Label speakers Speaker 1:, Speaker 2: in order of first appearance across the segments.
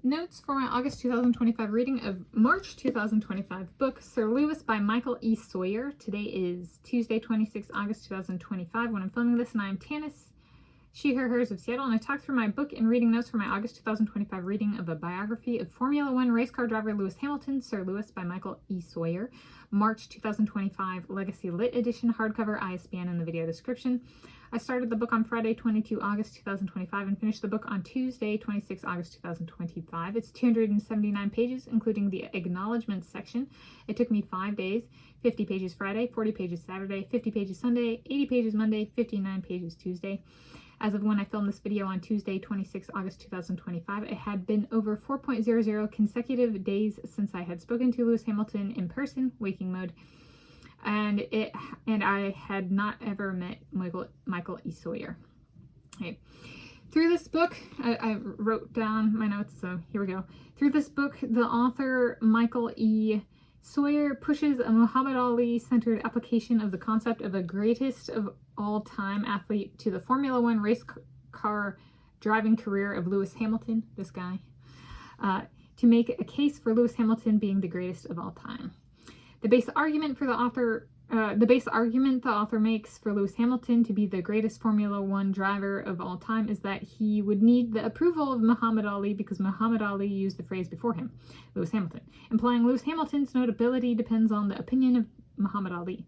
Speaker 1: Notes for my August 2025 reading of March 2025 book, Sir Lewis by Michael E. Sawyer. Today is Tuesday, 26 August 2025 when I'm filming this, and I am Tanis, she, her, hers of Seattle, and I talked through my book and reading notes for my August 2025 reading of a biography of Formula One race car driver Lewis Hamilton, Sir Lewis by Michael E. Sawyer, March 2025 Legacy Lit Edition, hardcover, ISBN in the video description. I started the book on Friday, 22 August 2025 and finished the book on Tuesday, 26 August 2025. It's 279 pages, including the acknowledgments section. It took me 5 days, 50 pages Friday, 40 pages Saturday, 50 pages Sunday, 80 pages Monday, 59 pages Tuesday. As of when I filmed this video on Tuesday, 26 August 2025, it had been over 4.00 consecutive days since I had spoken to Lewis Hamilton in person, waking mode, and I had not ever met Michael E. Sawyer. Okay. Through this book, I wrote down my notes, so here we go. Through this book, the author Michael E. Sawyer pushes a Muhammad Ali-centered application of the concept of a greatest of all-time athlete to the Formula One race car driving career of Lewis Hamilton, this guy, to make a case for Lewis Hamilton being the greatest of all time. The base argument the author makes for Lewis Hamilton to be the greatest Formula One driver of all time is that he would need the approval of Muhammad Ali because Muhammad Ali used the phrase before him, Lewis Hamilton, implying Lewis Hamilton's notability depends on the opinion of Muhammad Ali.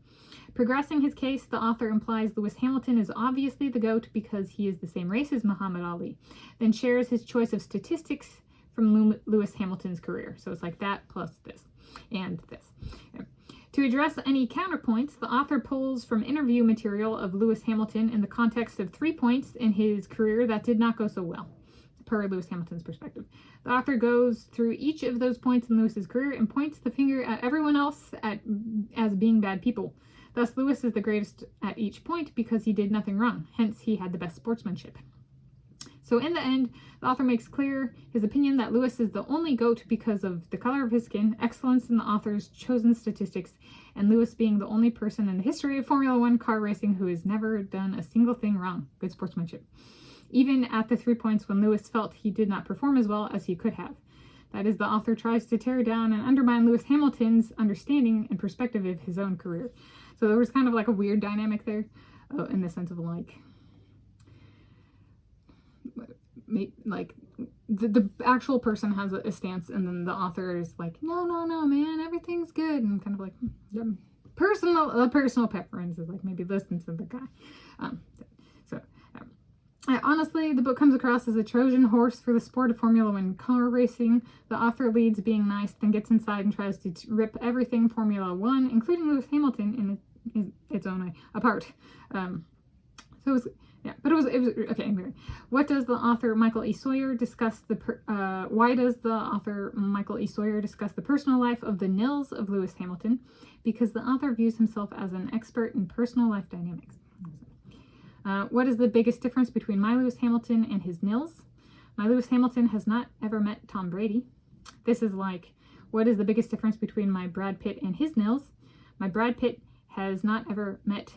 Speaker 1: Progressing his case, the author implies Lewis Hamilton is obviously the GOAT because he is the same race as Muhammad Ali, then shares his choice of statistics from Lewis Hamilton's career. So it's like that plus this and this. Okay. To address any counterpoints, the author pulls from interview material of Lewis Hamilton in the context of 3 points in his career that did not go so well, per Lewis Hamilton's perspective. The author goes through each of those points in Lewis's career and points the finger at everyone else as being bad people. Thus, Lewis is the greatest at each point because he did nothing wrong, hence he had the best sportsmanship. So in the end, the author makes clear his opinion that Lewis is the only GOAT because of the color of his skin, excellence in the author's chosen statistics, and Lewis being the only person in the history of Formula One car racing who has never done a single thing wrong. Good sportsmanship. Even at the 3 points when Lewis felt he did not perform as well as he could have. That is, the author tries to tear down and undermine Lewis Hamilton's understanding and perspective of his own career. So there was kind of like a weird dynamic there, in the sense of like the actual person has a stance, and then the author is like, no, man, everything's good, and kind of like personal preference is like maybe listen to the guy. Honestly, the book comes across as a Trojan horse for the sport of Formula One car racing. The author leads being nice, then gets inside and tries to rip everything Formula One, including Lewis Hamilton, in its own way, apart. So it was. Yeah, but it was okay. Anyway, what does the author Michael E. Sawyer discuss why does the author Michael E. Sawyer discuss the personal life of the nils of Lewis Hamilton? Because the author views himself as an expert in personal life dynamics. What is the biggest difference between my Lewis Hamilton and his nils? My Lewis Hamilton has not ever met Tom Brady. This is like, what is the biggest difference between my Brad Pitt and his nils? My Brad Pitt has not ever met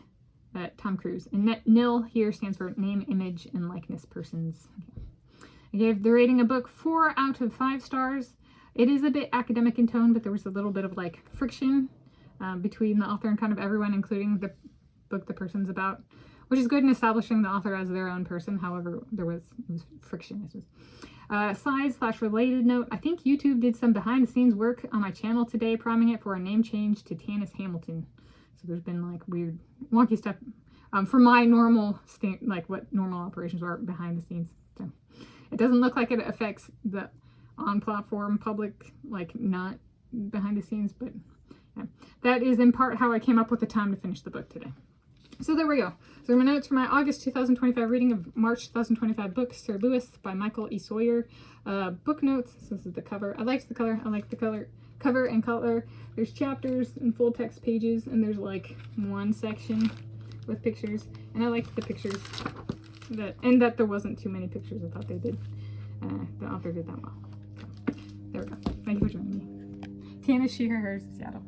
Speaker 1: Tom Cruise. And NIL here stands for name, image, and likeness persons. Okay. I gave the rating a book 4 out of 5 stars. It is a bit academic in tone, but there was a little bit of like friction between the author and kind of everyone, including the book the person's about, which is good in establishing the author as their own person. However, it was friction. Side/related note, I think YouTube did some behind the scenes work on my channel today, priming it for a name change to Tanis Hamilton. So there's been like weird wonky stuff for my normal like what normal operations are behind the scenes. So it doesn't look like it affects the on-platform public, like not behind the scenes, but yeah. That is in part how I came up with the time to finish the book today. So there we go. So my notes for my August 2025 reading of March 2025 book, Sir Lewis by Michael E. Sawyer. Book notes. So this is the cover. I liked the color. I like the color. Cover and color. There's chapters and full text pages, and there's like one section with pictures, and I liked the pictures and that there wasn't too many pictures. I thought they did. The author did that well. So, there we go. Thank you for joining me. Tanis, she, her, hers, Seattle.